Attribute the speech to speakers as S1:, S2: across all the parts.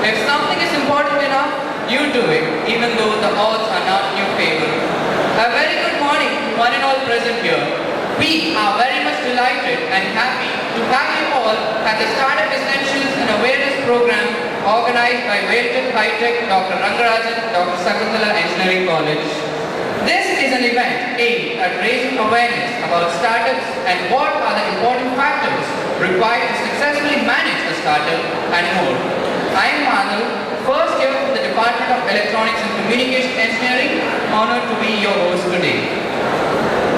S1: If something is important enough, you do it, even though the odds are not in your favor. A very good morning to one and all present here. We are very much delighted and happy to have you all at the Startup Essentials and Awareness Program organized by Veltech Hightech, Dr. Rangarajan, Dr. Sakuntala Engineering College. This is an event aimed at raising awareness about startups and what are the important factors required to successfully manage a startup and more. I am Madhav, first year from the Department of Electronics and Communication Engineering, honored to be your host today.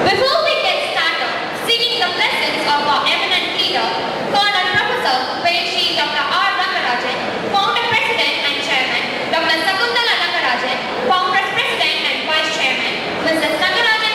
S2: Before we get started, seeking the blessings of our eminent leader, Colonel Professor Veltech Dr. R. Rangarajan, Founder President and Chairman, Dr. Sakuntala Rangarajan, Founder President and Vice Chairman, Mrs. Rangarajan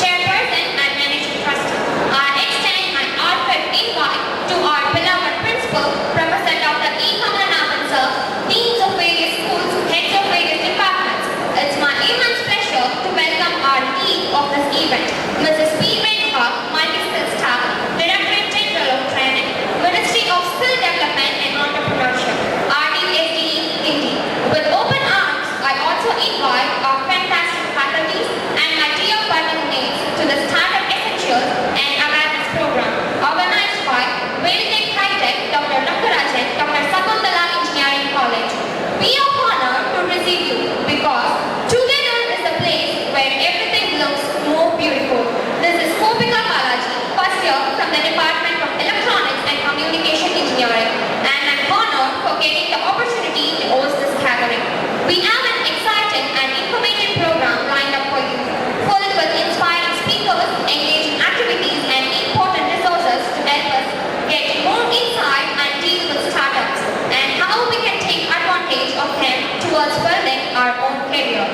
S2: Chairperson and Managing Trustee, I extend an heartfelt invite to our beloved Principal, Professor Dr. E. Kamalanavan Sir, Deans of various schools, Heads of various departments. It's my immense pleasure to welcome our lead of this event, Mrs. P. Renuka, Multi-Skill Staff, Directorate General of Training, Ministry of Skill Development and Entrepreneurship, RDSDE, Hindi. With open arms, I also invite our fantastic faculties and my dear budding mates to the Startup Essentials and Awareness Program, organized by Veltech Hightech, Dr. Rangarajan, Dr. Sakuntala Engineering College. We are honored to receive you because together is the place where everything looks more beautiful. This is Kopika Balaji, first year from the Department of Electronics and Communication Engineering, and I'm honored for getting the opportunity to host this gathering. We have an exciting and informative program lined up for you, filled with inspiring speakers, engaging activities, and important resources to help us get more insight and deal with startups and how we can take advantage of them towards building our own career.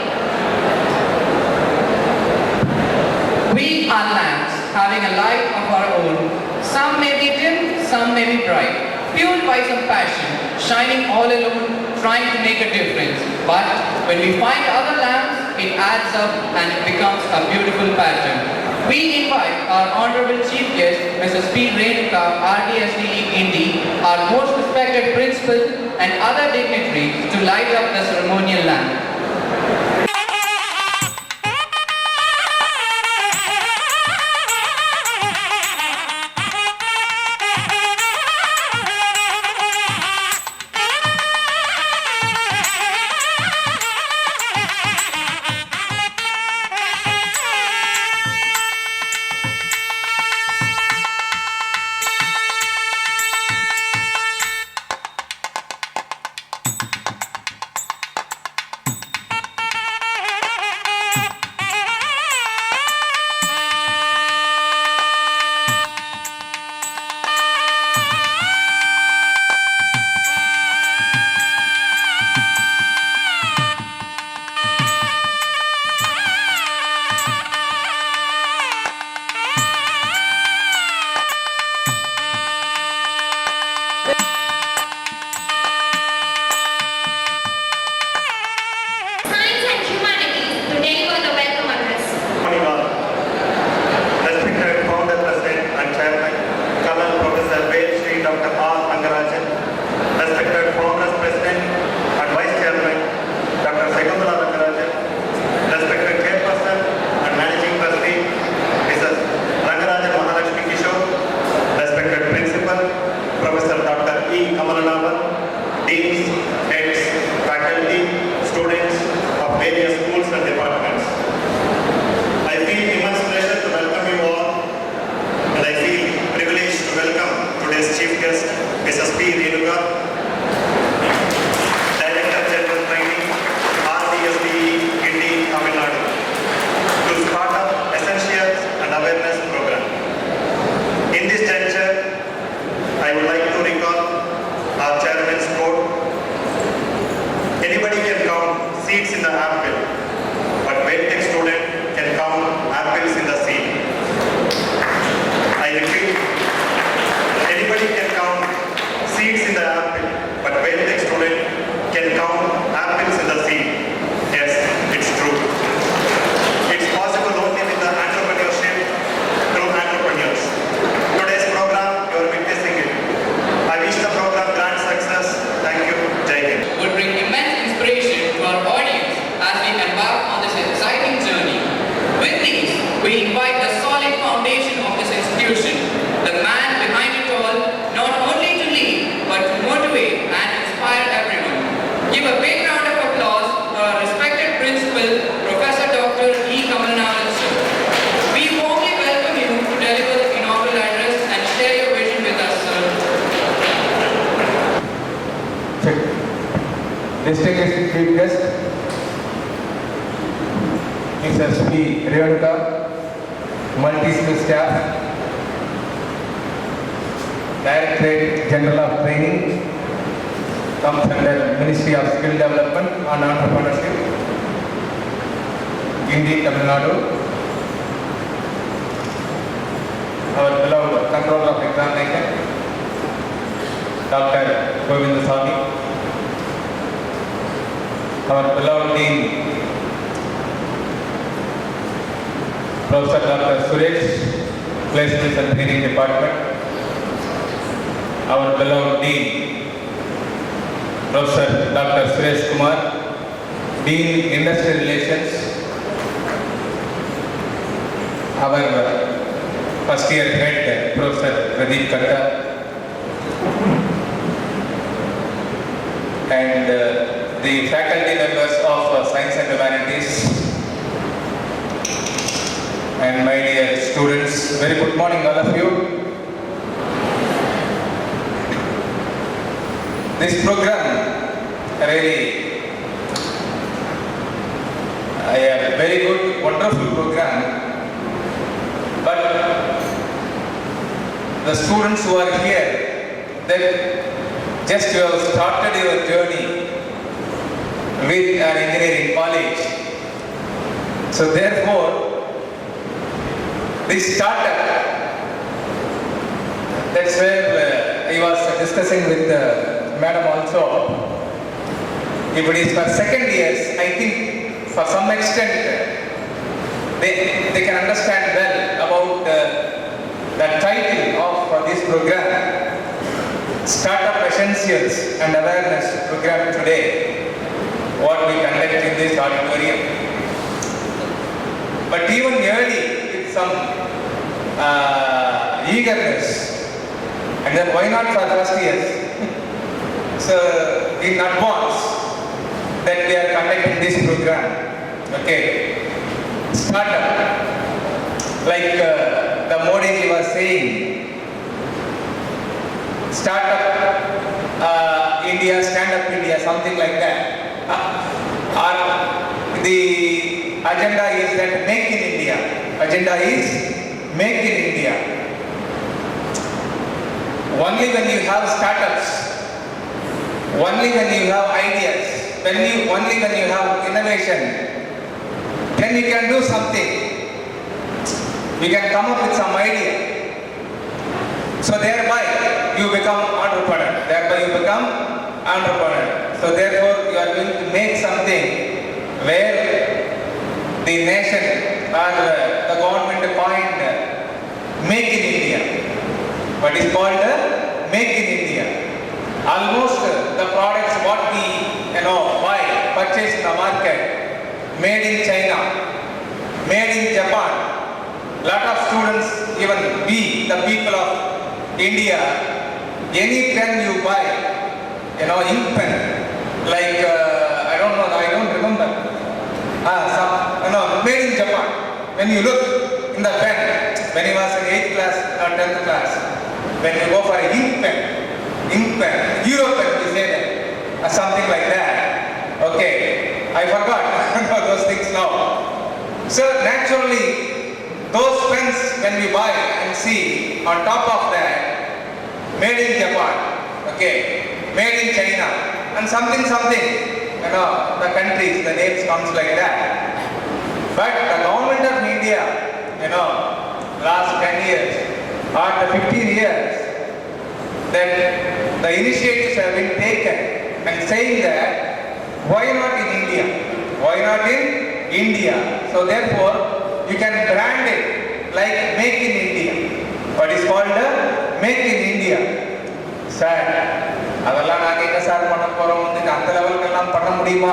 S1: We are lamps having a light of our own. Some may be dim, some may be bright, fueled by some passion, shining all alone, trying to make a difference. But when we find other lamps, it adds up and it becomes a beautiful pattern. We invite our Honorable Chief Guest, Mrs. P. Renuka, RDSDE Indi, our most respected principal and other dignitaries to light up the ceremonial lamp.
S3: Thank you. distinguished chief guest, Mrs. P. Revanuka, multi-skill staff, Directorate General of Training, comes under Ministry of Skill Development and Entrepreneurship, Indi, Tamil Nadu. Our beloved Controller of Examination, Dr. Govindasamy, our beloved Dean, Professor Dr. Suresh, Placements and Training Department, our beloved Dean, Professor Dr. Suresh Kumar, Dean Industry Relations, our first year head, Professor Pradeep Katta, and the faculty members of Science and Humanities, and my dear students. Very good morning, all of you. This program really a very good, wonderful program. But the students who are here, that just you have started your journey with an engineering college. So therefore, this startup, that's where I was discussing with Madam also. If it is for second years, I think for some extent they can understand well about the title of this program, Startup Essentials and Awareness Program today, what we conduct in this auditorium. But even early, with some eagerness, and then why not for first years? So in advance that we are conducting this program, okay? Startup, like the Modi ji was saying, startup India, stand up India, something like that. Or the agenda is that make in India. Agenda is make in India. Only when you have startups, only when you have ideas, only when you have innovation, then you can do something. You can come up with some idea. So thereby you become entrepreneur. So therefore you are going to make something where the nation or the government coined make in India. What is called make in India. Almost the products what we buy, purchase in the market, made in China, made in Japan. Lot of students, even we, the people of India, any pen you buy, ink pen, like I don't remember. Made in Japan. When you look in the pen, when you was in 8th class or 10th class, when you go for an ink pen, Euro pen, you say that, or something like that. Okay, I forgot those things now. So naturally, those pens when we buy and see, on top of that, made in Japan, okay, made in China, and something, the countries, the names comes like that. But the government of India, last 10 years or the 15 years, then the initiatives have been taken and saying that why not in India? Why not in India? So therefore, you can brand it like make in India. What is called make in India. Sir, அதெல்லாம் நாங்க என்ன sir பண்ண போறோம் வந்து அந்த லெவலுக்கு எல்லாம் பண்ண முடியுமா?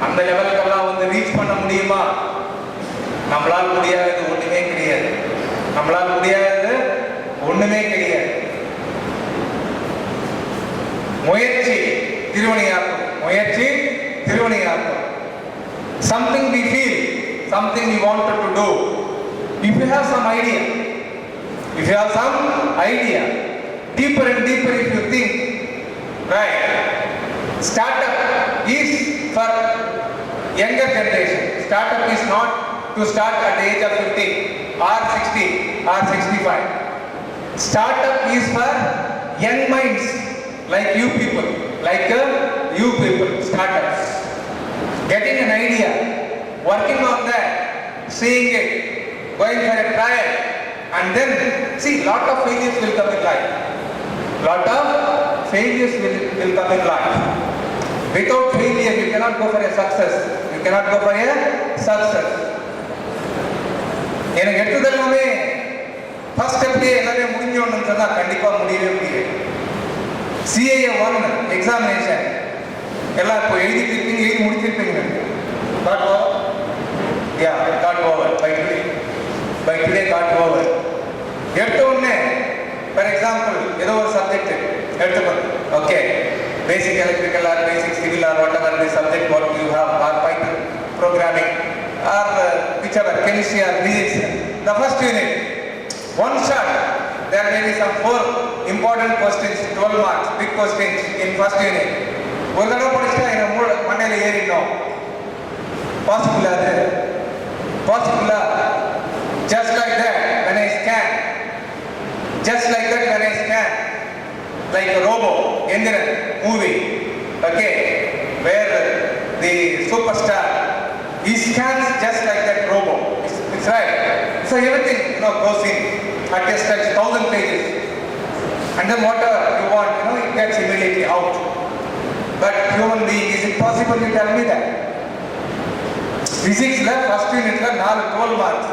S3: அந்த லெவலுக்கு எல்லாம் வந்து ரீச் பண்ண முடியுமா? நம்மளால முடியாது ஒண்ணுமே கிடையாது. நம்மளால முடியாது ஒண்ணுமே கிடையாது. முயற்சி திருவினையாக்கும். Something we feel, something we wanted to do. If you have some idea, deeper and deeper if you think, right? Startup is for younger generation. Startup is not to start at the age of 50 or 60 or 65. Startup is for young minds like you people, startups. Getting an idea, working on that, seeing it, going for a trial, and then see, lot of failures will come in life. Lot of failures will come in life. Without failure, you cannot go for a success. You cannot go for a success. எனக்கு எடுத்தது எல்லாமே first ஸ்டெப்லேயே எல்லாமே முடிஞ்சோன்னு சொன்னால் கண்டிப்பாக முடியவே முடியாது. CA 1 examination எல்லாம் இப்போ எழுதி முடிச்சிருப்பீங்க. Got over? Yeah, got over by today. By today got over. எடுத்த உடனே ஃபார் எக்ஸாம்பிள் ஏதோ ஒரு சப்ஜெக்ட் எடுத்துக்கணும். Okay, basic electrical or basic civil or whatever the subject what you have or Python programming or whichever chemistry or physics. The first unit, one shot, there may be some 4 important questions, 12 marks, big questions in first unit. ஒரு தடவை படிச்சா எங்க மண்டையில ஏறிடும். பாசிபிளா அது? பாசிபிளா? Just like that when I scan. Just like that when I scan. Like a robo, Indian movie. Okay, where the superstar, he scans just like that robo. It's right. So everything goes in at a stretch 1000 pages. And then whatever you want, it gets immediately out. But human being, is it possible you tell me that? Physics la first unit la 12 marks.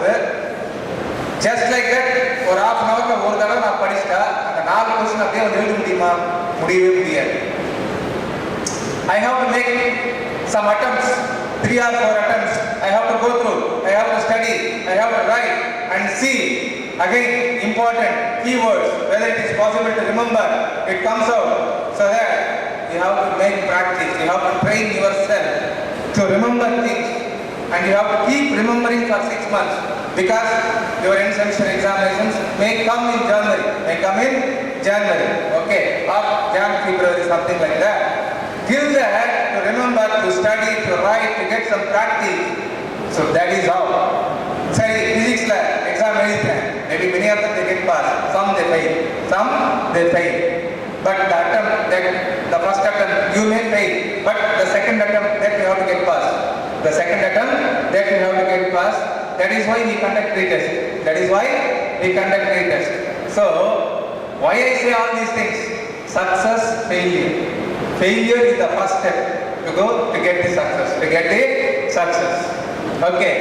S3: Just like that, ஒரு half an hour ஒரு தடவை நான் படிச்சிட்டா அந்த 4 question அப்படியே வந்து எழுத முடியுமா? முடியவே முடியாது. I have to make some attempts, 3 or 4 attempts. I have to go through, I have to study, I have to write and see. Again, important keywords, whether it is possible to remember, it comes out. So that you have to make practice, you have to train yourself to remember things, and you have to keep remembering for 6 months, because your end semester examinations may come in January, okay, or February, something like that. Till that, to remember, to study, to write, to get some practice. So that is how. Say physics lab exam anything, maybe many of them they get pass, some they fail. But the attempt, that the first attempt you may fail, but the second attempt that you have to get pass. The second attempt that you have to get pass. That is why we conduct retest. So why I say all these things? Success, failure. Failure is the first step to get the success. Okay.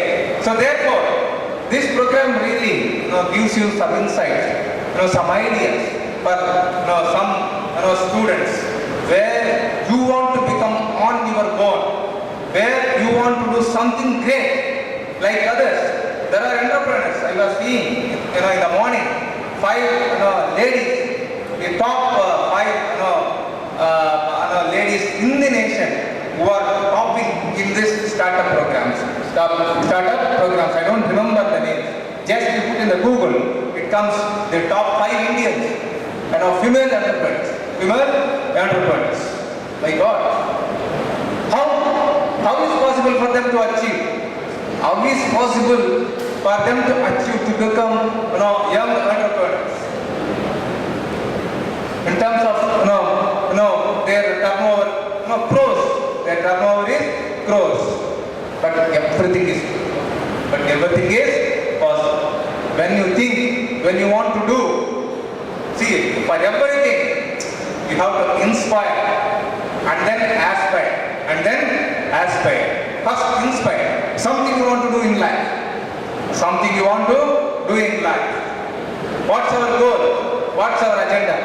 S3: So therefore, this program really gives you some insights, some ideas for some students where you want to become on your own, where you want to do something great like others. There are entrepreneurs. I was seeing in the morning 5 ladies, the top 5 ladies in the nation who are topping in this startup programs. I don't remember the name. Just you put in the Google, it comes the top 5 Indians, female entrepreneurs. My God, how is possible for them to achieve? How is possible for them to achieve to become young entrepreneurs? In terms of their turnover, crores. Their turnover is crores. But everything is possible. When you think, when you want to do, see, for everything you have to inspire and then aspire. First inspire. Something you want to do in life. What's our goal? What's our agenda?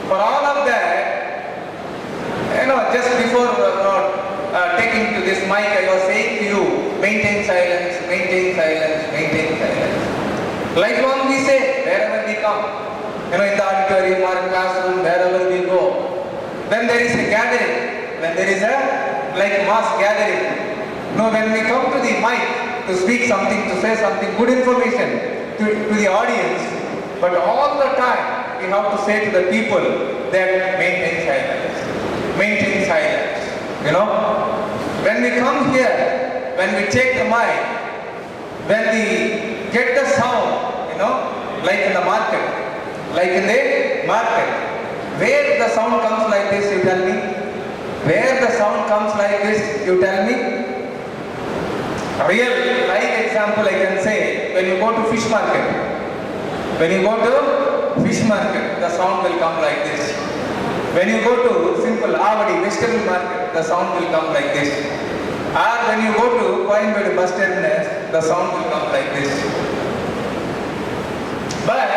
S3: For all of that, just before taking to this mic, I was saying to you, maintain silence. Like one we say, wherever we come, in the auditorium or classroom, wherever we go, when there is a gathering, when there is a mass gathering, when we come to the mic to speak something, to say something, good information to the audience, but all the time we have to say to the people that maintain silence. maintain silence. You know, when we come here, when we take the mic, when we get the sound, you know, like in the market, where the sound comes like this, you tell me? Where the sound comes like this, you tell me? Real live example I can say, when you go to fish market, the sound will come like this. When you go to simple Avadi vegetable market, the sound will come like this. Or when you go to Coimbatore bus terminus, the sound will come like this. But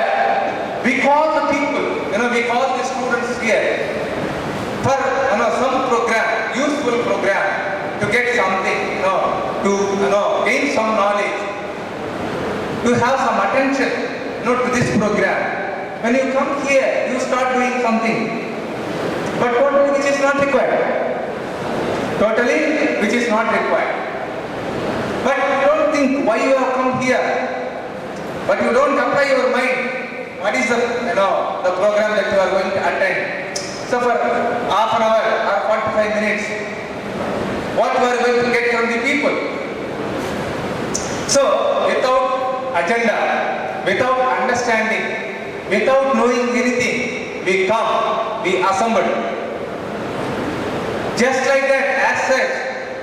S3: we call the people, we call the students here for some program, useful program, to get something, to gain some knowledge, to have some attention, to this program. When you come here, you start doing something, but totally which is not required. Totally which is not required. But you don't think why you have come here, but you don't apply your mind. What is the program that you are going to attend? So for half an hour or 45 minutes, what you are going to get from the people? So without agenda, without understanding, without knowing anything, we come, we assemble. Just like that, as such,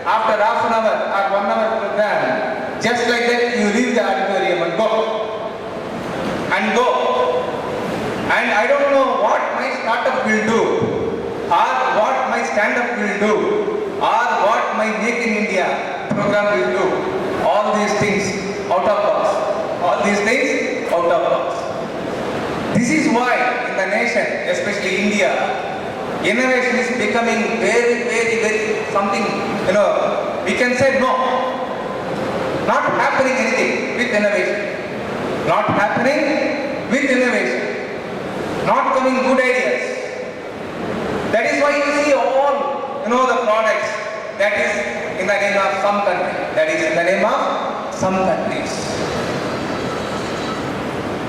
S3: after half an hour or 1 hour program, just like that you leave the auditorium and go. And I don't know what my startup will do, or what my stand-up will do, or what my Make in India program will do. All these things out of box. All these things out of box. This is why in the nation, especially India, innovation is becoming very, very, very something, we can say no. Not happening anything with innovation. Not happening with innovation. Not coming good ideas. That is why you see all, the products that is in the name of some country. That is in the name of some countries.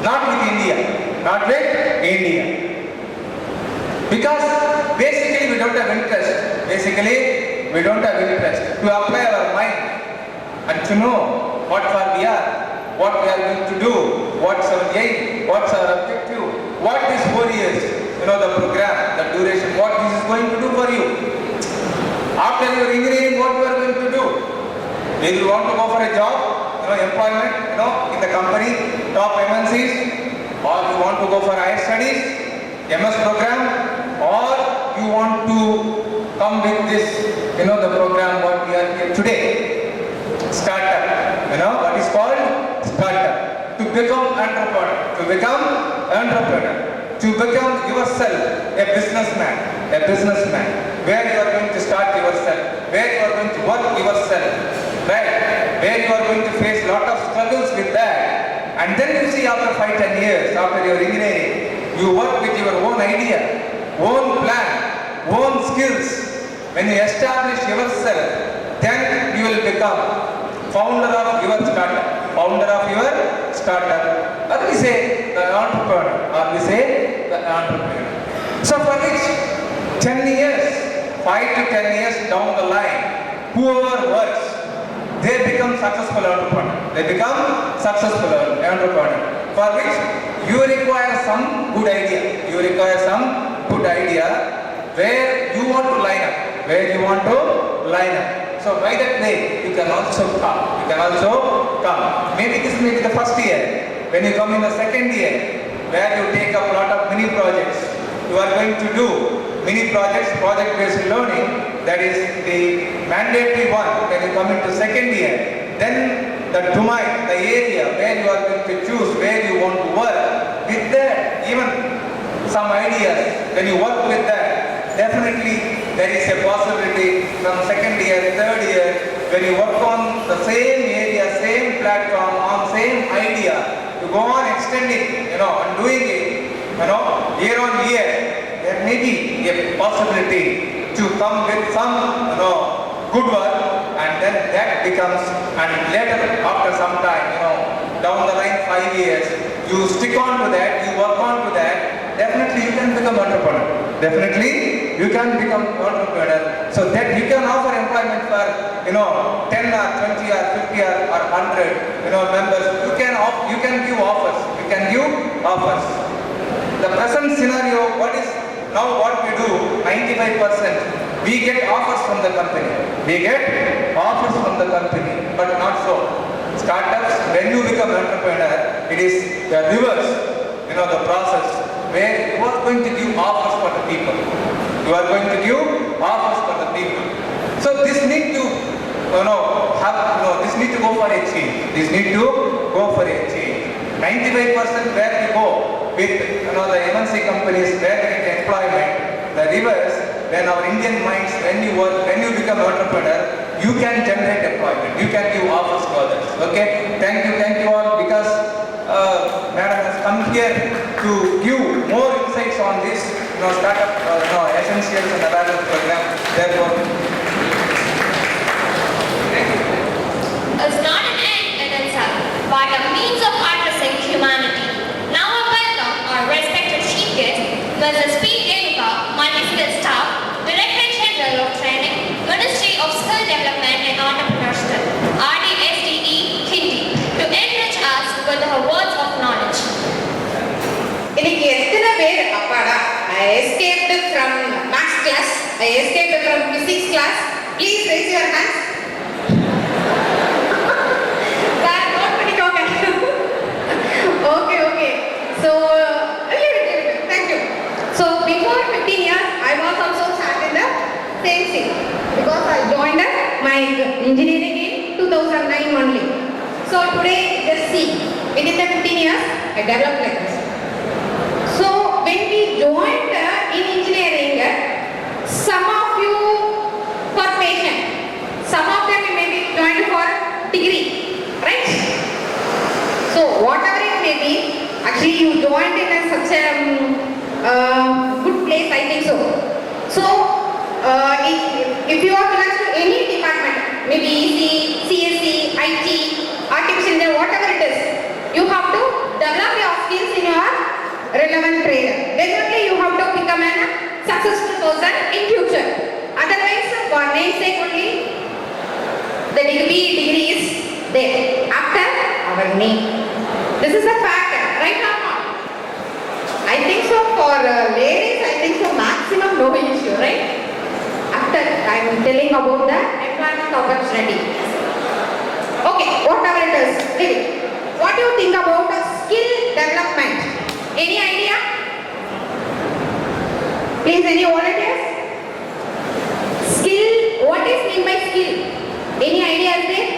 S3: Not with India. Not with India. Because basically we don't have interest. We don't have interest to apply our mind and to know what we are, what we are going to do, what's our aim, what's our objective, what is 4 years, the program, the duration, what this is going to do for you. After your engineering, what you are going to do? Whether you want to go for a job, employment, in the company, top MNCs, or you want to go for higher studies, MS program, or you want to come with this, the program what we are here today. Startup, what is called startup. To become entrepreneur, to become yourself a businessman, where you are going to start yourself, where you are going to work yourself, right? Where you are going to face lot of struggles with that. And then you see after 5-10 years, after your engineering, you work with your own idea, own plan, own skills. When you establish yourself, then you will become founder of your startup. Or we say the entrepreneur. So for which 10 years, 5 to 10 years down the line, whoever works, they become successful entrepreneur. For which you require some good idea. Where you want to line up. So by that way, you can also come. Maybe this may be the first year. When you come in the second year, where you take up a lot of mini projects, you are going to do mini projects, project-based learning. That is the mandatory one. When you come into second year, then the domain, the area where you are going to choose, where you want to work, with that, even some ideas, when you work with that, definitely there is a possibility from second year, third year, when you work on the same area, same platform, on same idea, to go on extending, and doing it, year on year, there may be a possibility to come with some, good work, and then that becomes, and later, after some time, down the line 5 years, you stick on to that, you work on to that, definitely you can become entrepreneur. you can become entrepreneur. So that you can offer employment for 10 or 20 or 50 or 100 members. You can give offers. You can give offers. The present scenario, what we do, 95%, we get offers from the company. We get offers from the company, but not so. Startups, when you become entrepreneur, it is the reverse. The process where you are going to give offers for the people. You are going to give offers for the people. So this need to, this need to go for a change. This need to go for a change. 95% where we go with, the MNC companies where they get employment. The reverse, when our Indian minds, when you become entrepreneur, you can generate employment. You can give offers to others. Okay? Thank you all, because Madam has come here to give more insights on this startup essentials and awareness program. Therefore,
S2: It's not an end in itself, but a means of addressing humanity. Now I welcome our respected chief guest, Mrs. P. Denuka, Multi-Skill Staff, Director General of Training, Ministry of Skill Development and Entrepreneurship, RDSDE, Hindi, to enrich us with her words of knowledge.
S4: இன்னைக்கு எத்தனை பேர் அப்பாடா I escaped from maths class, I escaped from physics class, please raise your hands. Sir, note பண்ணிக்கோங்க. Okay. So, thank you. So, before 15 years, I was also sat in the same seat because I joined my engineering in 2009 only. So, today, just see, within the 15 years, I developed like this. So, when we joined in engineering, some of you for patient, some of them may be joined for degree, right? So, whatever it may be, actually you joined in such a good place, I think so. So, if you are belongs to any department, maybe EC, CSC, IT, artificial intelligence, whatever it is, you have to develop your skills in your relevant trade. Definitely you have to become a successful person in future. Otherwise, for namesake only, the degree is there after our name. This is a fact, right or not? I think so. For ladies, I think so. Maximum no issue, right? After I am telling about the employment opportunity. Okay, whatever it is, really. What do you think about skill development? Any idea? Please, any volunteers? Skill, what is mean by skill? Any idea is there?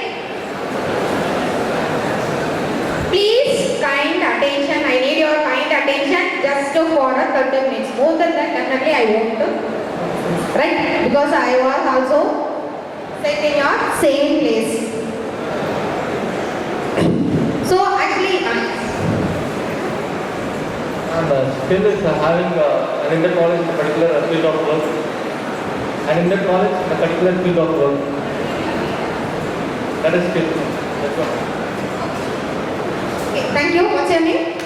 S4: Please, kind attention. I need your kind attention just for a 30 minutes. More than that, definitely I won't. Right? Because I was also set in your same place. So, actually,
S5: and skill is having an in-depth knowledge in a particular field of work, and in-depth knowledge in a particular field of work. That is skill. That's what.
S4: okay, thank you. What's your name?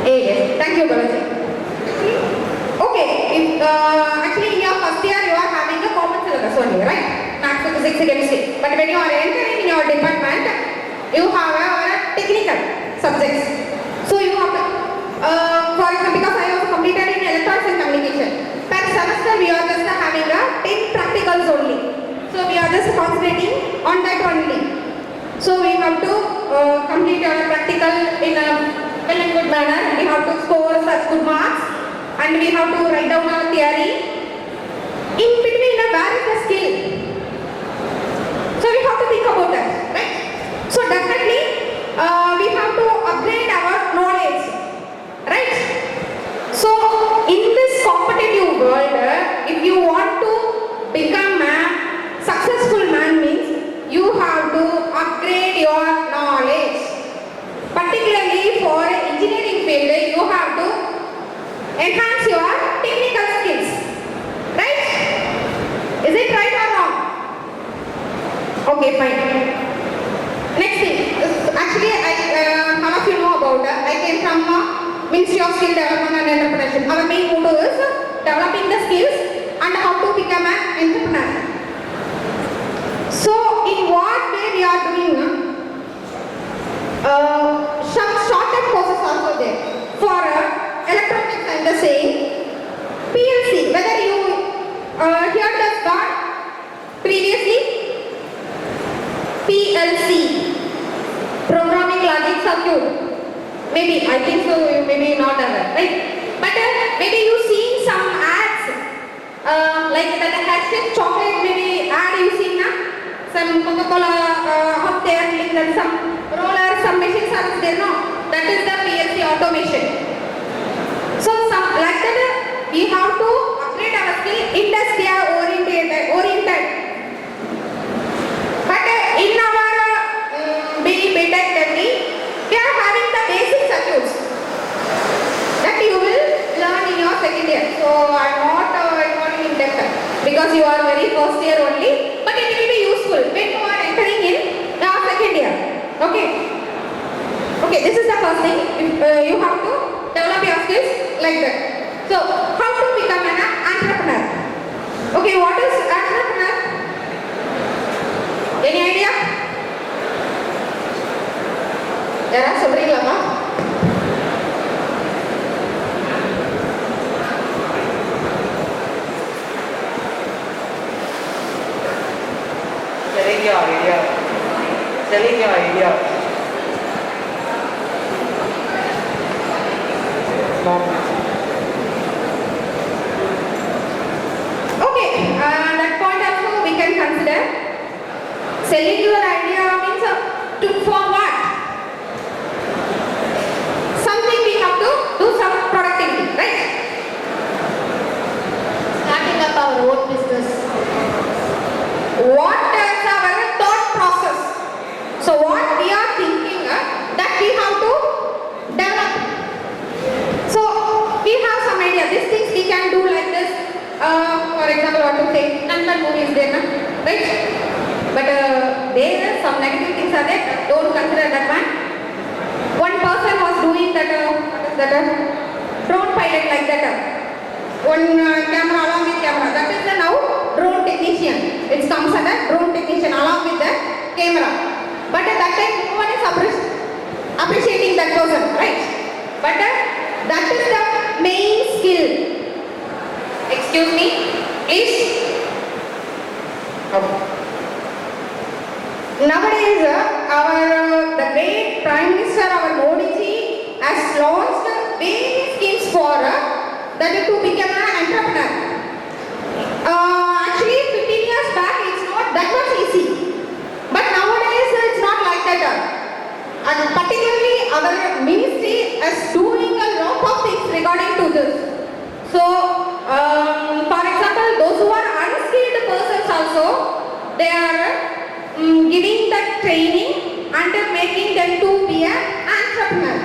S4: Yes. Thank you, Balaji. Okay, if, actually in your first year you are having a common syllabus only, right? Maths, physics, chemistry. But when you are entering in your department, you have a technical subjects. So you have to, for example, because I also completed in electronics and communication. Per semester we are just having a 10 practicals only. So we are just concentrating on that only. So we have to complete our practical in a well and good manner. We have to score such good marks, and we have to write down our theory. In between, where is the skill? So we have to think about that, right? So definitely, we have to upgrade our knowledge, right? So in this competitive world, if you want to become a successful man, means you have to upgrade your knowledge. Particularly for engineering field, you have to enhance your technical skills, right? Is it right or wrong? Okay, fine. Next thing, actually, all of you know about, I came from Ministry of Skill Development and Entrepreneurship. Our main motto is developing the skills and how to become an entrepreneur. So in what way we are doing some shorter courses also there. For electronics I'm just saying PLC, whether you heard the word previously, PLC, programming logic circuit. Maybe, I think so, you maybe not aware, right? But maybe you seen some ads, like that Hershey's chocolate maybe ad you seen na? Some Coca-Cola up there, like that some rollers, some machines are there, no? That is the PLC automation. So some like that we have to upgrade our skill, industry oriented. But in our BTech degree, we are having the basic circuits that you will learn in your second year. So I am not involving in depth because you are very first year only, but it will be useful when you are entering in your second year. Okay. Okay, this is the first thing. You have to develop your skills like that. So how to become an entrepreneur? Okay, what is entrepreneur? Any idea? Yara சொல்றீங்களாமா?
S1: Selling your idea.
S4: Okay, that point also we can consider. Selling your idea means for what? Something we have to do some productivity, right?
S2: Starting up our own business.
S4: What is our thought process? So what we are thinking that we have to develop. So we have some idea. These things we can do like this. For example, what to say? Nandan movie is there, right? But there are some negative things are there. Don't consider that one. One person was doing that. What is that? Drone pilot like that. One camera along with camera. That is the now drone technician. It comes under drone technician along with the camera. But at that time, no one is appreciating that person, right? But that is the main skill. Excuse me, please. Okay. Nowadays, the great Prime Minister, our Modi ji, has launched various schemes for that to become an entrepreneur. Actually, 15 years back, it's not that much easy. But nowadays, it's not like that. And particularly, our ministry is doing a lot of things regarding to this. So, for example, those who are unskilled persons also, they are giving that training and making them to be an entrepreneur.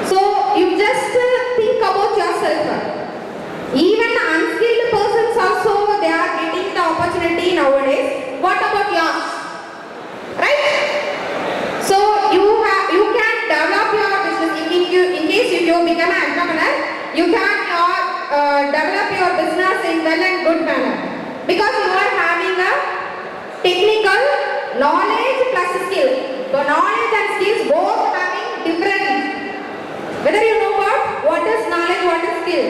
S4: So, you just think about yourself. Even unskilled persons also, they are getting the opportunity nowadays. What about yours? Right? So you can develop your business. In case if you become an entrepreneur, you can develop your business in well and good manner because you are having a technical knowledge plus skill. So knowledge and skills both having different. Whether you know what is knowledge, what is skill.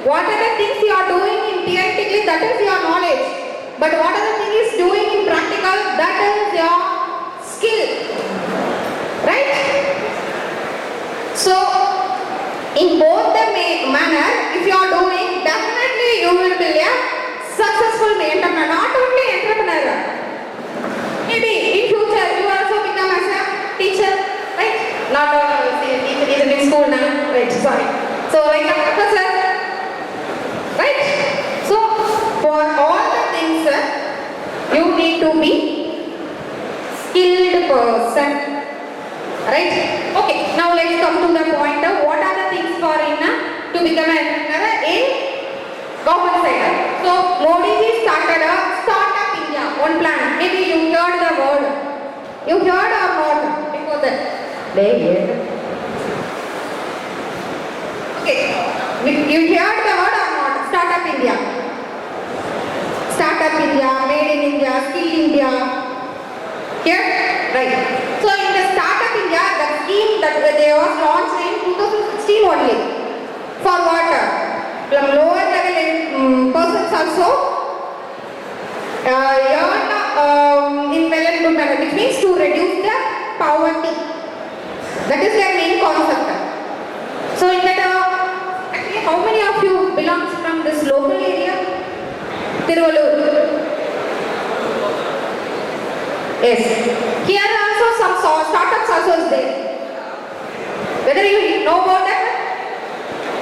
S4: What are the things you are doing in theoretically, that is your knowledge. But what are the things doing in practical, that is your skill. Right? So, in both the manner, if you are doing, definitely you will be a successful entrepreneur. Not only entrepreneur. Maybe in future you also become as a teacher, right? Not a teacher is in school now, right? Sorry. So like a professor, right? So for all the things, you need to be skilled person, right? Okay. Now let's come to the point of what are the things for to become an entrepreneur in government side. So Modi ji started a startup India, one plan. Maybe you heard the word. You heard or not before that? They heard. Okay. You heard the word or not? India, Made in India, Skill India. Here, right. So in the Startup India, that scheme that they was launched in 2016 only. For what? From lower level persons also earn in well and good manner, which means to reduce the poverty. That is their main concept. So in that, actually, how many of you belongs from this local area? Tiruvallur. Yes. Here also some startups also is there. Whether you know about that?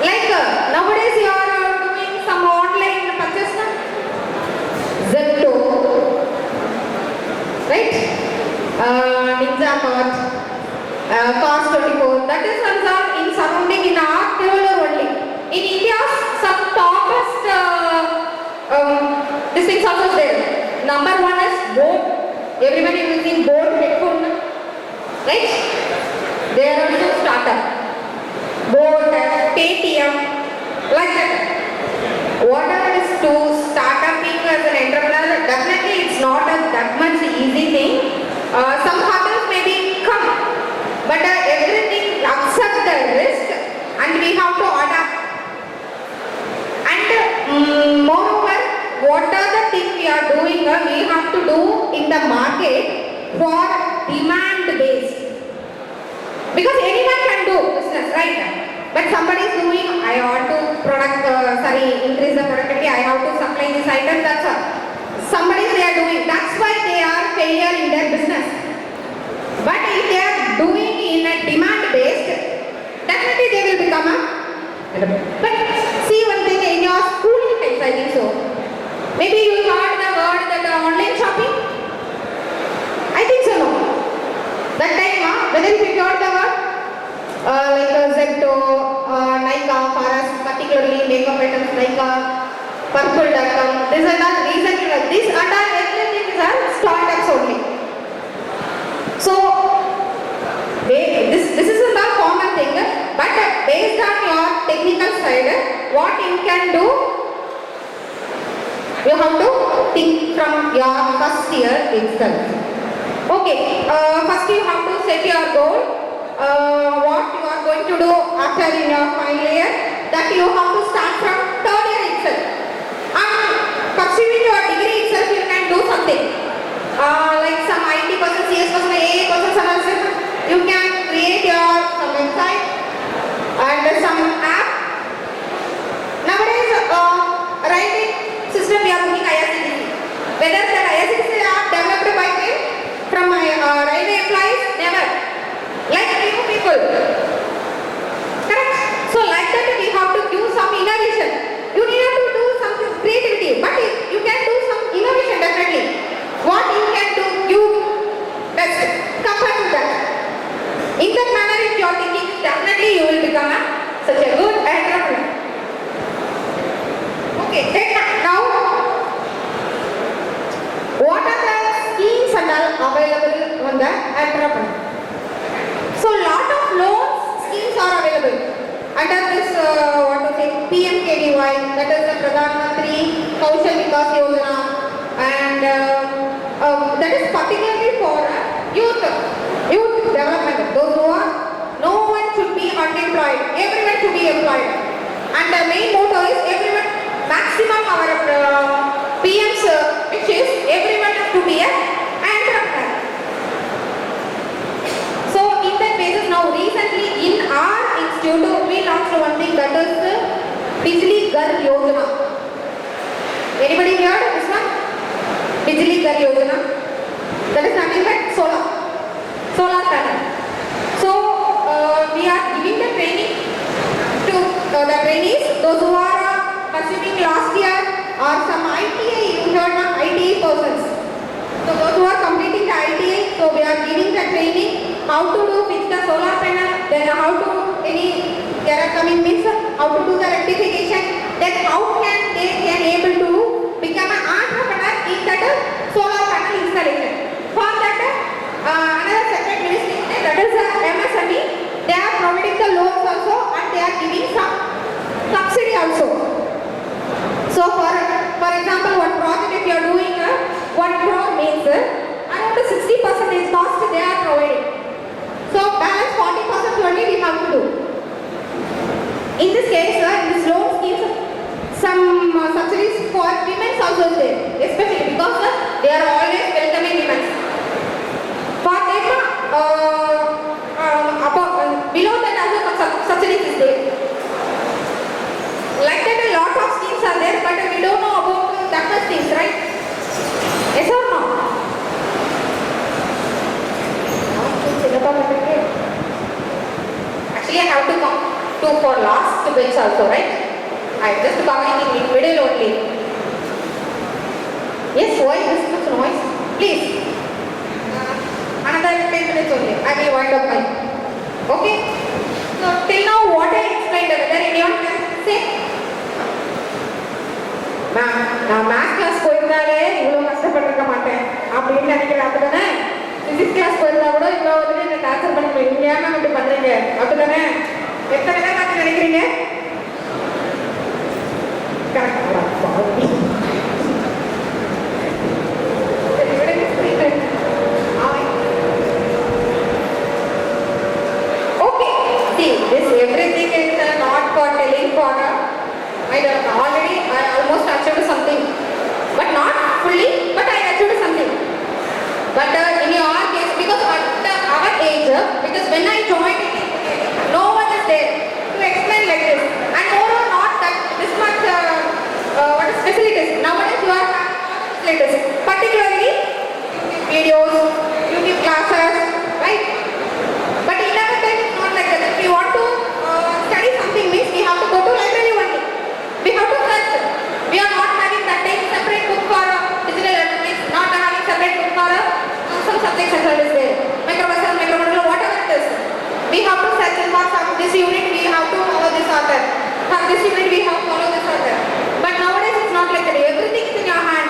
S4: Like nowadays you are doing some online purchase, na? Zepto, right? Ninja Mart, Cost 24. That is also in surrounding in our Tiruvallur only. In India, some topest these things also there. Number one is boat. Everybody using boat headphone, right? They are also startup. Boat, Paytm, like that. Whatever it is to start up being as an entrepreneur, definitely it's not that much easy thing. Some hurdles maybe come, but everything accept the risk and we have to adapt. And moreover, what are the things we are doing, we have to do in the market for demand based. Because anyone can do business, right? But somebody is doing, I want to increase the productivity, I have to supply this item, that's all. Somebody they are doing, that's why they are failure in their business. But if they are doing in a demand based, definitely they will become a. But see one thing in your schooling times, I think so. Maybe you heard the word that online shopping? I think so, no. That time, whether you heard the word like Zepto, Nykaa, for us particularly makeup items like Purple.com, these are not recently, these are not everything are startups only. So, this is a common thing, but based on your technical side, what you can do, you have to think from your first year itself. Okay, first you have to set your goal, what you are going to do after in your final year, that you have to start from third year itself. And pursuing your degree itself, you can do something. Like some IT person, CS person, AA person, some you can create your some website and some app. Nowadays, writing system we are looking IRCTC. Whether that IRCTC app developed by me from my railway employees, never. Like new people. Correct? So like that we have to do some innovation. You need to do some creativity, but you can do some innovation definitely. What you can do, you best compare to that. In that manner, if you are thinking, definitely you will become such a good entrepreneur. Okay, then now, what are the schemes and all available on the entrepreneur? So, lot of loans schemes are available under this PMKVY, that is the Pradhan Mantri Kaushal Vikas Yojana, and that is particularly for youth development. Those who are, no one should be unemployed, everyone should be employed. And the main motto is everyone, maximum our PMs, which is everyone has to be an entrepreneur. So in that basis now recently in our institute we launched one thing, that is the Bijli Ghar Yojana. Anybody heard of this one? Bijli Ghar Yojana. That is nothing but solar panel. So we are giving the training to the trainees, those who are pursuing last year or some ITA, you heard of ITA persons. So those who are completing the ITA, so we are giving the training how to do fix the solar panel, then how to there are coming means how to do the rectification, then how can they able to become an entrepreneur in that solar panel installation. For that another separate ministry, that is MSME, they are providing the loans also and they are giving some subsidy also. So for For example, one project if you are doing a 1 crore means around the 60% cost they are providing. So balance 40% only we have to do. In this case, in this loan schemes, some subsidies for women also is there, especially because they are always welcoming women. For them, below that also subsidies is there. Like that a lot of schemes are there, but we don't know about that much things, right? Yes or no? Actually, I have to come to for last bench also, right? I just coming in middle only. Yes, why this much noise? Please. Another 10 minutes only. I will wind up my. Okay? So till now what I explained, whether anyone can say? நான் maths class போயிருந்தாலே இவ்வளோ கஷ்டப்பட்டிருக்க மாட்டேன் அப்படின்னு நினைக்கிறேன். அப்படிதானே? Physics class போயிருந்தா கூட இவ்வளோ வந்து என்ன டார்ச்சர் பண்ணிக்கிறீங்க. நீங்க ஏன் மேம் இப்படி பண்றீங்க? அப்படிதானே? எத்தனை பேர் பார்த்து நினைக்கிறீங்க? Okay, see, this everything is not for telling for I almost achieved something, but not fully, but I achieved something. But in your case, because at our age, because when I joined, no one is there to explain like this, and moreover not that this much what is facilities. Nowadays you are facilities, particularly videos, YouTube classes, right? But in our time it's not like that. If we want to study something means we have to go to library only. We have to search. We are not having that separate book for digital learning, not having separate book for some subjects as well as there. Microprocessor, microcontroller, whatever it is. We have to search and for this unit we have to follow this author. For this unit we have to follow this author. But nowadays it's not like that. Everything is in your hand.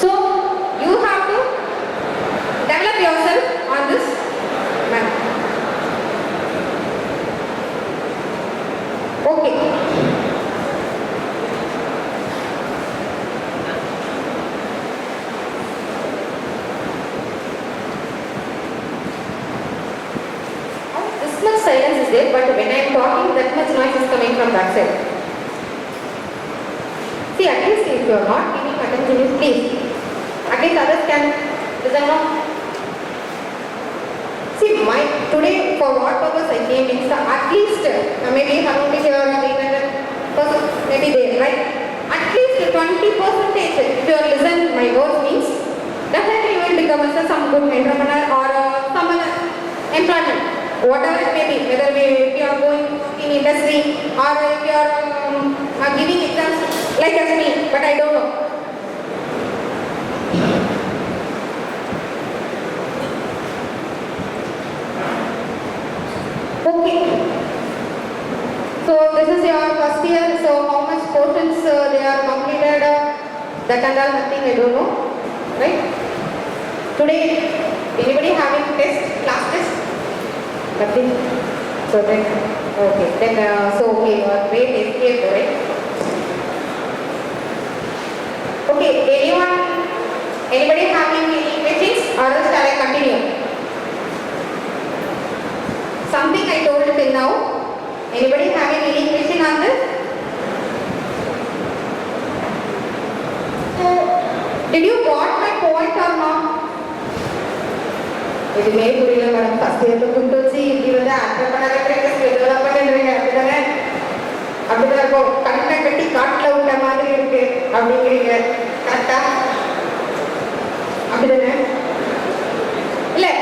S4: So you have to develop yourself on this manner. Okay. This much silence is there, but when I am talking, that much noise is coming from that side. See, at least if you are not giving attention, please. At least others can listen now. See, today for what purpose I came means at least maybe Harunti here or even person maybe there, right? At least 20% if you listen my words means definitely you will become some good entrepreneur or some other employment. Whatever it may be, whether we are going in industry or if you are giving exams like as me, but I don't know. Okay. So this is your first year. So how much portions they are completed? That and all nothing I don't know. Right? Today, anybody having test, class test? Nothing. So then, okay. Then so okay, your grade is here, right? Okay. Anybody having any questions, or else shall I continue? Something I told till now. Anybody having any question on this? So, did you got my point or not? இதுமே புரியல madam. First இயர்ல கொண்டு வச்சு இப்படி வந்து entrepreneur develop பண்ணுறீங்க அப்படிதானே? அப்படிதான் இருக்கும். கண்ணை கட்டி காட்டில் விட்ட மாதிரி இருக்கு அப்படிங்கிறீங்க. கரெக்டா? அப்படிதானே? இல்லை,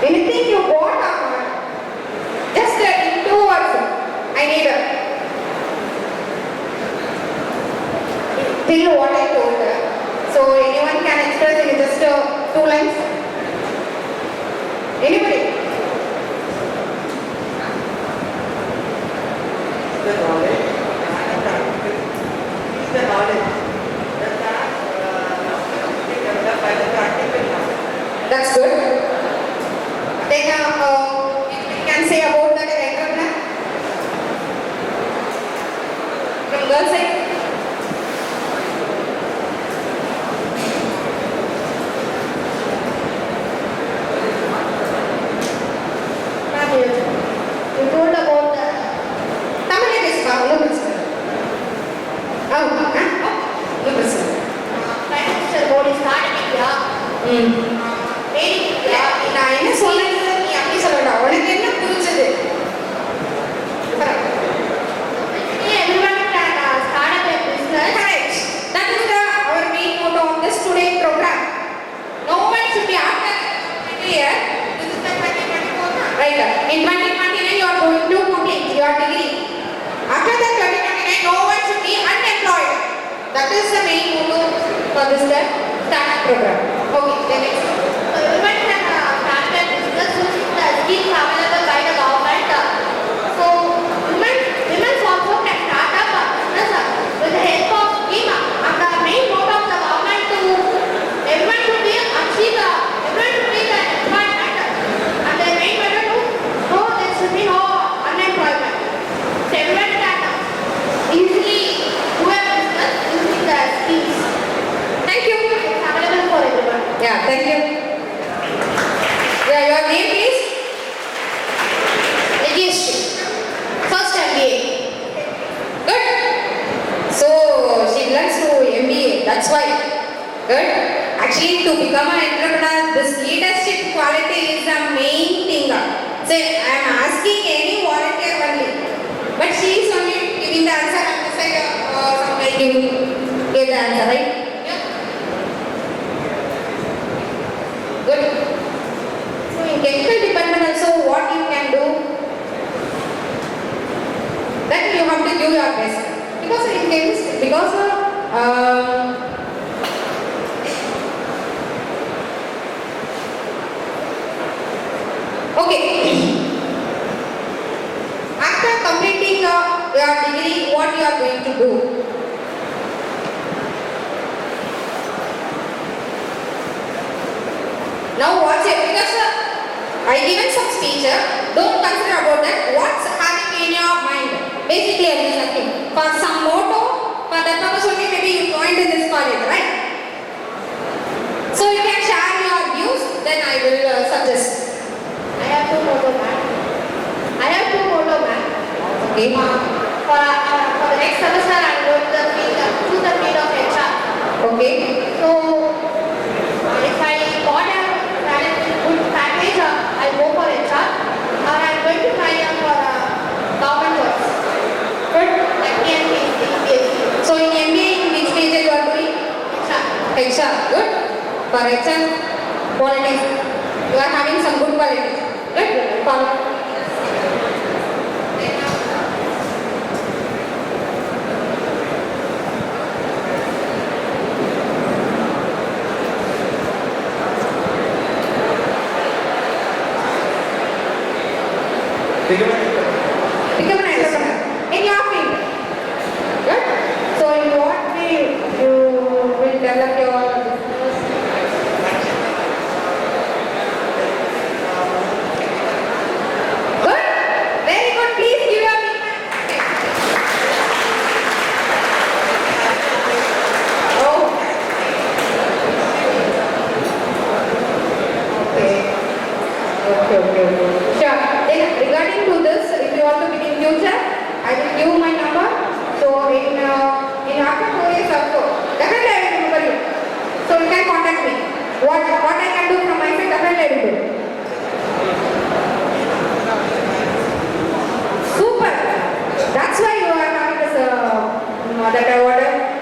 S4: anything you want or not? Just in 2 words, I need till what I told. So anyone can express in just 2 lines? Anybody?
S6: The knowledge and practice is the knowledge that developed by the practical knowledge.
S4: That's good. Then we can say about that entrepreneur from girls side. ஏய், நான் என்ன சொல்றேன்னு நீ அப்படி சொல்லடா. உனக்கு என்ன புரிஞ்சது?
S2: Everyone can start up a business.
S4: Correct. That is our main motto of this today program. No one should be after here. This is the 2024. Right. In 2029, you are going to complete your degree. After that 2029, no one should be unemployed. That is the main motto for this startup program. Okay. The next.
S2: So everyone can start a business using the skills available by the government. So women also can start up a business with the help of scheme. And the main motto of the government to everyone to be achieve everyone to be the employment. And the main motto to no there should be no unemployment. So everyone can easily do a business using the skills.
S4: Thank you.
S2: It's available for everyone.
S4: Yeah. Thank you. Yeah. Your name please.
S2: Registry. First MBA.
S4: Good. So she belongs to MBA. That's why. Good. Actually, to become an entrepreneur, this leadership quality is the main thing. So I am asking any volunteer only, but she is only giving the answer and this side somebody give the answer, right? Yeah. Good. So in chemical department also, what you can do? That you have to give your best because in chemistry okay. After completing your degree, what you are going to do? Now what's your, because I given some speech, don't consider about that. What's having in your mind? Basically, I am asking for some motto. For that purpose only, maybe you joined in this college, right? So you can share your views. Then I will suggest.
S2: I have two motto, ma'am.
S4: Okay.
S2: For the next semester, I'm going to choose the field of HR.
S4: Okay.
S2: So, if I got a good package, I'll go for HR. Or I'm going to try for government jobs.
S4: Good.
S2: Like PNP.
S4: So in MBA, in which major you are doing? HR. Good. For HR, qualities. You are having some good qualities. Good. Follow. Become an entrepreneur in your field. Good. So in what way you will develop your business? Good. Very good. Please give your feedback. Oh. Okay. Sure. Then regarding to this, if you want to begin future, I will give my number. So in after 4 years also, definitely I will remember you. So you can contact me. What I can do from my side, definitely I will do. Super. That's why you are having this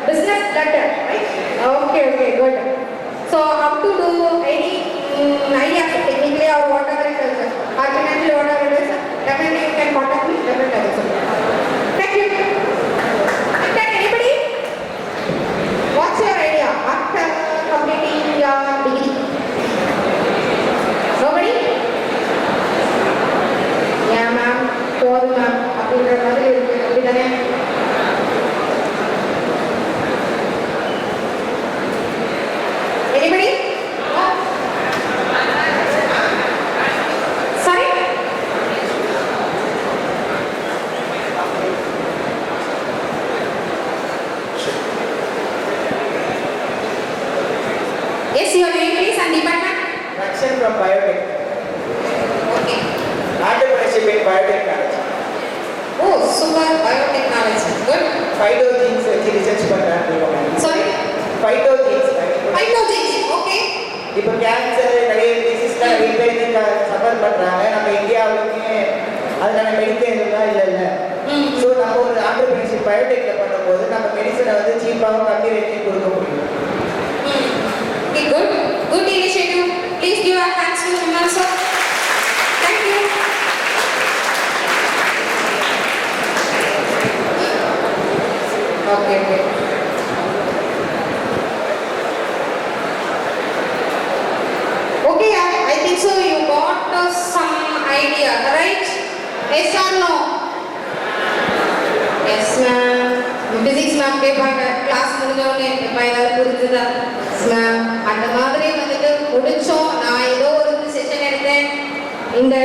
S4: business letter, right? Okay, good. So how to do any idea technically or whatever it is, argumentally whatever it is, definitely you can contact me, definitely I will do. Thank you. Is there anybody? What's your idea after completing your degree? Nobody? Yeah, ma'am. Sorry, ma'am. அப்படின்ற மாதிரி இருக்கு. அப்படிதானே? Anybody? Sorry? Yes, your name please and department?
S6: Action from biotech.
S4: Okay.
S6: Entrepreneurship in biotechnology.
S4: Oh, super biotechnology. Good.
S6: Phytogenes research for that.
S4: Sorry?
S6: Phytogenes.
S4: Phytogenes. Okay.
S6: இப்போ cancer நிறைய டிசீஸ்லாம் நிறைய பேர் suffer பண்ணுறாங்க. நம்ம இந்தியாவுக்குமே அதுக்கான மெடிக்கல் இதெல்லாம் இல்லைல்ல. ஸோ நம்ம ஒரு ஆண்டர்பிரினர்ஷிப் பயோடெக்கில் பண்ணும்போது நம்ம மெடிசனை வந்து சீப்பாகவும் கம்மி ரேட்லையும் கொடுக்க முடியும்.
S4: Okay, good. Good initiative. Please give our thanks to him also. Thank you. Okay. Okay, I think so. You got some idea, right? Yes or no? Yes, ma'am. Physics ma'am கேட்பாங்க class முடிஞ்சோடனே இப்போ ஏதாவது புரிஞ்சுதா? Yes ma'am. அந்த மாதிரி வந்துட்டு முடிச்சோம். நான் ஏதோ ஒரு செஷன் எடுத்தேன், இந்த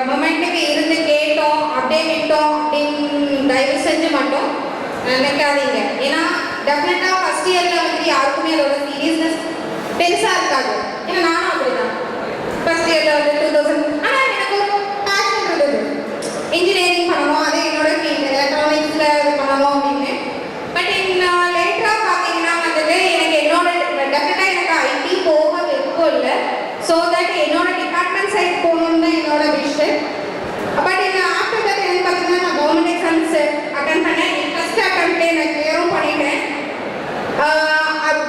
S4: மொமெண்ட்டுக்கு இருந்து கேட்டோம், அப்படியே விட்டோம் அப்படின்னு தயவு செஞ்சு மட்டும் நினைக்காதீங்க. ஏன்னா டெஃபினட்டாக ஃபர்ஸ்ட் இயரில் வந்துட்டு யாருக்குமே அதோட சீரியஸ்னஸ் பெருசாக இருக்காது. ஏன்னா நானும் அப்படிதான் ஃபர்ஸ்ட் இயரில் வந்து 2000 ஆனால் எனக்கு ஒரு பேஷன் இருந்தது, இன்ஜினியரிங் பண்ணணும், அது என்னோட ஃபீல்டு எலக்ட்ரானிக்ஸில் இது பண்ணணும் அப்படின்னு. பட் லேட்டராக பார்த்தீங்கன்னா வந்துட்டு எனக்கு என்னோட டெஃபினட்டாக எனக்கு ஐடி போக விருப்பம் இல்லை. ஸோ தட் என்னோட டிபார்ட்மெண்ட் சைட் போகணுன்னு தான் என்னோட விஷ். பட் ஆஃப்டர் தட் எனக்கு பார்த்தீங்கன்னா நான் கவர்மெண்ட் எக்ஸாம்ஸ் அட்டன் பண்ணேன். ஃபர்ஸ்ட் அட்டம்ப்ட்லேயே நான் கிளியரும் பண்ணிட்டேன்.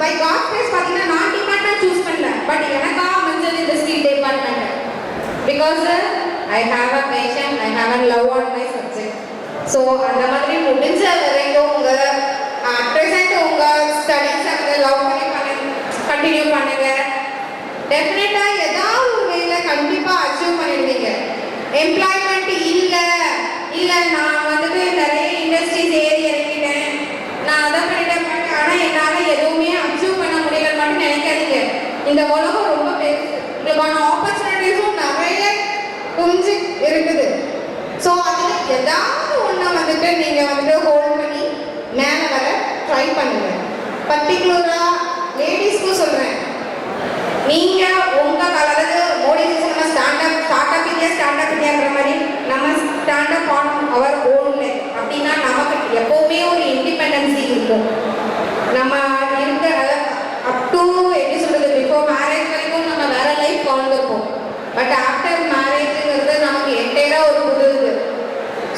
S4: பை காட் கிரேஸ் பார்த்தீங்கன்னா நான் டிபார்ட்மெண்ட் சூஸ் பண்ணல, பட் எனக்காக அமைஞ்சது இந்த skill department. Because I have a fashion, I have a love on my subject. So அந்த மாதிரி முடிஞ்ச வரைக்கும் உங்கள் அட் ப்ரெசென்ட் உங்கள் ஸ்டடீஸை வந்து லவ் பண்ணி கண்டினியூ பண்ணுங்க. டெஃபினட்டாக ஏதாவது ஒரு வேலை கண்டிப்பாக அச்சீவ் பண்ணிடுவீங்க. எம்ப்ளாய்மெண்ட் இல்லை நான் வந்துட்டு நிறைய இண்டஸ்ட்ரீஸ் ஏறி இறங்கிட்டேன், நான் அதை பண்ணிட்டேன், ஆனால் என்னால் எதுவுமே அச்சீவ் பண்ண முடியல மட்டும் நினைக்காதீங்க. இந்த உலகம் ரொம்ப பெருசு, இதுக்கான ஆப்பர்ச்சுனிட்டிஸும் நிறைய குஞ்சு இருக்குது. ஸோ அதில் ஏதாவது ஒன்று வந்துட்டு நீங்கள் வந்துட்டு ஹோல்ட் பண்ணி மேலே வர ட்ரை பண்ணுங்க. பர்டிகுலராக லேடிஸ்க்கும் சொல்கிறேன், நீங்கள் உங்கள் அதாவது மோடி நம்ம ஸ்டார்ட் அப் இந்தியாங்கிற மாதிரி நம்ம ஸ்டாண்ட் அப் ஆன் அவர் ஓன்னு அப்படின்னா நமக்கு எப்போவுமே ஒரு இண்டிபெண்டன்சி இருக்கும். நம்ம இருக்க அப் டு எப்படி சொல்கிறது, பிஃபோர் மேரேஜ் வரைக்கும் நம்ம வேற லைஃப் வாழ்ந்துருப்போம். பட் ஆஃப்டர் மேரேஜுங்கிறது நமக்கு என்டையராக ஒரு புது இது.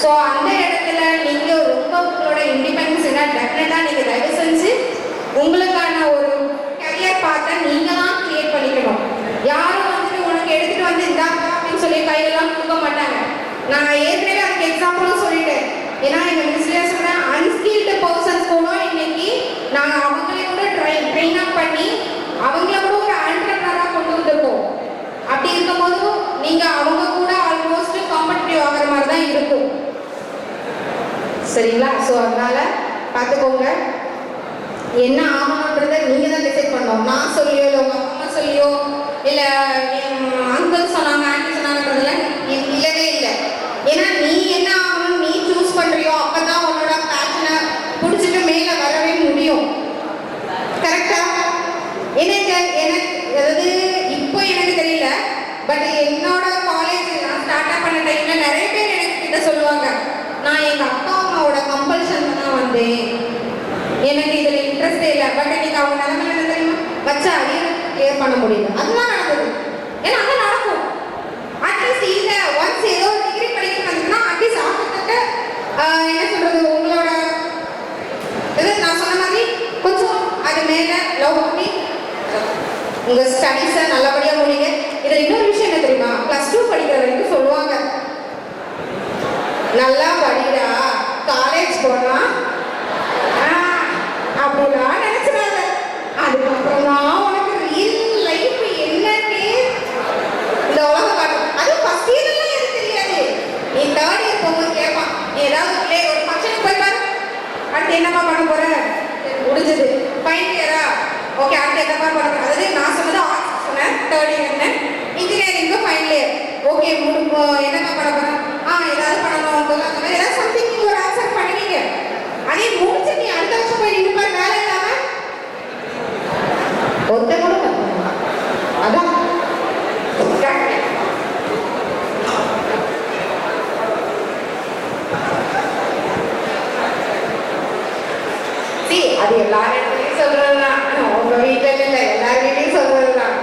S4: ஸோ அந்த இடத்துல நீங்கள் ரொம்ப உங்களோட இண்டிபெண்டன்ஸ் என்ன டெஃபினட்டாக நீங்கள் தயவு செஞ்சு உங்களுக்கான ஒரு கரியர் பார்த்த நீங்கள் தான் கிரியேட் பண்ணிக்கணும். யாரும் வந்துட்டு உனக்கு எடுத்துகிட்டு வந்து இந்தாங்க அப்படின்னு சொல்லி கையிலலாம் கொடுக்க மாட்டாங்க. நான் ஏற்கனவே அதுக்கு எக்ஸாம்பிளும் சொல்லிட்டேன். ஏன்னா எங்கள் மினிஸ்டர் சொன்னேன், அன்ஸ்கில்டு பர்சன்ஸ் கூட இன்னைக்கு நாங்கள் அவங்களே கூட ட்ரெயின் அப் பண்ணி அவங்கள கூட ஒரு ஆண்டர்பிரனராக கொண்டு வந்திருக்கோம். அப்படி இருக்கும்போது நீங்கள் அவங்க கூட ஆல்மோஸ்ட் காம்படிட்டிவ் ஆகிற மாதிரி தான் இருக்கும். சரிங்களா? ஸோ அதனால் பார்த்துக்கோங்க, என்ன ஆகணுன்றதை நீங்கள் தான் டிசைட் பண்ணணும். நான் சொல்லியோ இல்லை உங்கள் அம்மா சொல்லியோ இல்லை அங்கிள் சொன்னாங்க ஆண்டி சொன்னாங்கன்றதெல்லாம் இல்லவே இல்லை. ஏன்னா நீ என்ன ஆகணும்னு நீ சூஸ் பண்ணுறியோ அப்போ தான் உன்னோட பேஷனை பிடிச்சிட்டு மேலே வரவே முடியும். கரெக்டாக? எனக்கு அதாவது இப்போ எனக்கு தெரியல, பட் என்னோட காலேஜ் நான் ஸ்டார்ட் அப் பண்ண டைமில் நிறைய பேர் எனக்கு கிட்ட சொல்லுவாங்க, நான் எங்கள் அப்பா அம்மாவோட கம்பல்ஷன் தான் வந்தேன், எனக்கு இதில் இன்ட்ரெஸ்டே இல்லை. பட் இன்னைக்கு அவங்க நிலைமை என்ன தெரியுமா, வச்சா அரியர் கிளியர் பண்ண முடியல. அதுதான் நடக்குது. ஏன்னா அதான் நடக்கும். அட்லீஸ்ட் இல்லை ஒன்ஸ் ஏதோ ஒரு டிகிரி படிக்க வந்துச்சுன்னா அட்லீஸ்ட் ஆகிட்ட என்ன சொல்கிறது, உங்களோட இது நான் சொன்ன மாதிரி கொஞ்சம் அது மேலே லவ் பண்ணி உங்கள் ஸ்டடீஸை நல்லபடியாக முடிங்க. இதில் இன்னொரு விஷயம் என்ன தெரியுமா, +2 படிக்கிற வரைக்கும் சொல்லுவாங்க, நல்லா படிடா காலேஜ் போனா அப்படிலாம் நினைச்சிடாத. அதுக்கப்புறம் தான் உனக்கு ரியல் லைஃப் என்னன்னு இந்த உலகம் காட்டும். அது ஃபர்ஸ்ட் இயர்லாம் எனக்கு தெரியாது. நீ தேர்ட் இயர் போகும்போது கேட்பான், நீ ஏதாவது ஒரு ஃபங்க்ஷனுக்கு போய் பாரு, அடுத்து என்னப்பா பண்ண போற, முடிஞ்சது ஃபைனல் இயரா, ஓகே அடுத்து என்னப்பா பண்ண போற. அதாவது நான் சொன்னது ஆர்ட்ஸ் சொன்னேன், தேர்ட் இயர்னு. இன்ஜினியரிங்கு ஃபைனல் இயர், ஓகே என்னப்பா பண்ண போறேன், ஏதாவது பண்ணணும் அந்த மாதிரி ஏதாவது சம்திங் நீங்கள் ஒரு ஆன்சர் பண்ணுவீங்க. அதே முடிச்சு நீ அடுத்த வருஷம் போய் நின்று பாரு, வேலை இல்லாம ஒருத்த கூட அதான் அது எல்லா இடத்துலையும் சொல்றதுதான். உங்க வீட்டில் இல்லை, எல்லார் வீட்லையும் சொல்றதுதான்.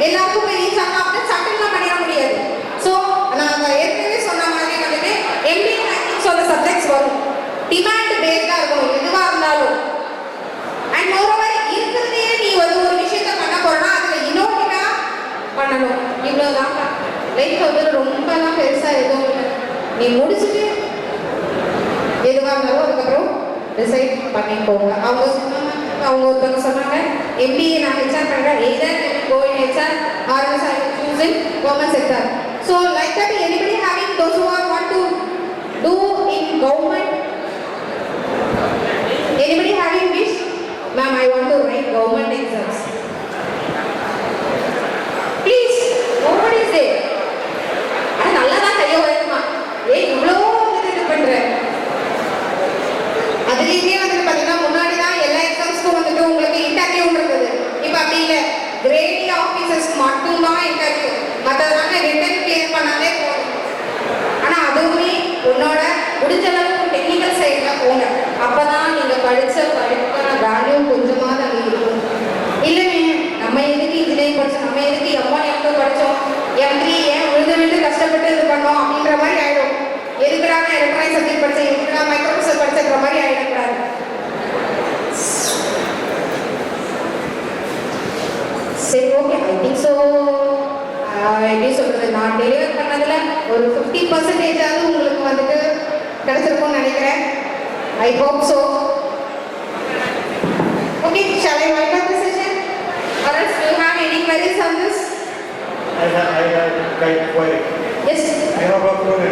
S4: எல்லாருக்கும் போய் ரீச் ஆகலாம் அப்படின்னு சட்டெல்லாம் பண்ணிட முடியாது. ஸோ நாங்கள் ஏற்கனவே சொன்ன மாதிரி வந்துட்டு எம்பிஏ ரேங்கிங்ஸோட சப்ஜெக்ட்ஸ் வரும். டிமாண்ட் பேஸ்டாக இருக்கும் எதுவாக இருந்தாலும். அண்ட் மோரோவர் இருக்கிறதே நீ வந்து ஒரு விஷயத்த பண்ண போறோம்னா அதில் இன்னோவேட்டிவாக பண்ணணும். இவ்வளோதான் லைஃப் வந்து ரொம்பலாம் பெருசாக எதுவும் இல்லை. நீ முடிச்சுட்டு எதுவாக இருந்தாலும் அதுக்கப்புறம் டிசைட் பண்ணி போங்க. அவங்க ஒருத்தவங்க சொன்னாங்க எம்பிஏ நான் ஹெச்ஆர் பண்ணுறேன், either go in HR or else I will choose in government sector. So like that anybody having those who are want to do in government, anybody having wish ma'am I want to write government exams please. Nobody is there. அது நல்லா தான் கையை உயர்த்துமா, இவ்வளோ வந்து இது பண்ணுறேன். அதுலேயுமே வந்துட்டு பார்த்தீங்கன்னா முன்னாடி தான் எல்லா எக்ஸாம்ஸ்க்கும் வந்துட்டு உங்களுக்கு இன்டர்வியூ இருந்தது. இப்போ அப்படி இல்லை, கிரேடி ஆஃபீஸர்ஸ் மட்டும்தான் இன்டர்வியூ, மற்றதுனால ரிட்டன் கிளியர் பண்ணாலே போதும். ஆனால் அதுவுமே உன்னோட முடிஞ்ச அளவுக்கு டெக்னிக்கல் சைடில் போங்க. அப்போ தான் நீங்கள் படித்த படிப்புக்கான வேல்யூ கொஞ்சமாவது அங்கே இருக்கும். இல்லைங்க நம்ம எதுக்கு இன்ஜினியரிங் படித்தோம், நம்ம எதுக்கு M1 M2 படித்தோம், M3 ஏன் விழுந்து கஷ்டப்பட்டு இது பண்ணோம் அப்படின்ற மாதிரி ஆகிடும். எதுக்குடா நான் எலக்ட்ரானிக் சப்ஜெக்ட் படித்தேன், எதுக்குடா மைக்ரோசாஃப்ட் படிச்சன்ற மாதிரி ஆகிடக்கூடாது. சரி ஓகே, ஐ திங்க் ஸோ எப்படி சொல்கிறது, நான் டெலிவர் பண்ணதில் ஒரு 50% உங்களுக்கு வந்துட்டு கிடச்சிருக்கும்னு நினைக்கிறேன். I hope so. Okay, shall I wind up the session? Or else do you have any queries on this?
S5: I have a query.
S4: Yes.
S5: I have a query.